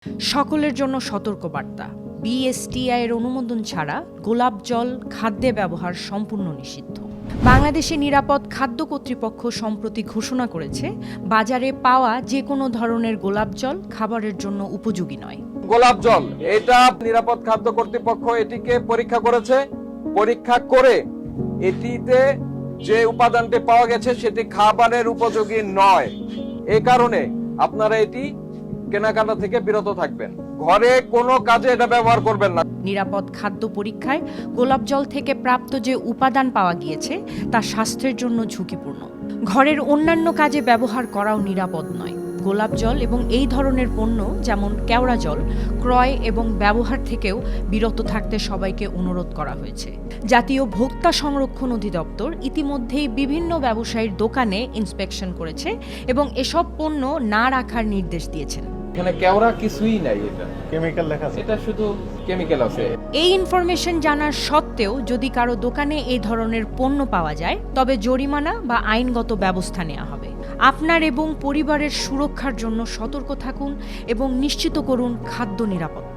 সকলের জন্য সতর্কবার্তা। বিএসটিআই এর অনুমোদন ছাড়া গোলাপ জল খাদ্যে ব্যবহার সম্পূর্ণ নিষিদ্ধ। বাংলাদেশে নিরাপদ খাদ্য কর্তৃপক্ষ সম্প্রতি ঘোষণা করেছে, বাজারে পাওয়া যে কোনো ধরনের গোলাপ জল খাবারের জন্য উপযোগী নয়। গোলাপ জল এটা নিরাপদ খাদ্য কর্তৃপক্ষ এটিকে পরীক্ষা করেছে। পরীক্ষা করে এটিতে যে উপাদানটি পাওয়া গেছে সেটি খাবারের উপযোগী নয়। এই কারণে আপনারা এটি কেনাকাটা থেকে বিরত থাকবেন। ঘরে কোনো কাজে এটা ব্যবহার করবেন না। নিরাপদ খাদ্য পরীক্ষায় গোলাপ জল থেকে প্রাপ্ত যে উপাদান পাওয়া গিয়েছে তা স্বাস্থ্যের জন্য ঝুঁকিপূর্ণ। ঘরের অন্যান্য কাজে ব্যবহার করাও নিরাপদ নয়। গোলাপ জল এবং এই ধরনের পণ্য যেমন কেওড়া জল ক্রয় এবং ব্যবহার থেকেও বিরত থাকতে সবাইকে অনুরোধ করা হয়েছে। জাতীয় ভোক্তা সংরক্ষণ অধিদপ্তর ইতিমধ্যেই বিভিন্ন ব্যবসায়ীর দোকানে ইন্সপেকশন করেছে এবং এসব পণ্য না রাখার নির্দেশ দিয়েছেন। এখানে কেওড়া কিছুই নাই, এটা কেমিক্যাল লেখা আছে। এটা শুধু কেমিক্যাল আছে। এই ইনফরমেশন জানার সত্ত্বেও যদি কারো দোকানে এই ধরনের পণ্য পাওয়া যায় তবে জরিমানা বা আইনগত ব্যবস্থা নেওয়া হবে। আপনার এবং পরিবারের সুরক্ষার জন্য সতর্ক থাকুন এবং নিশ্চিত করুন খাদ্য নিরাপত্তা।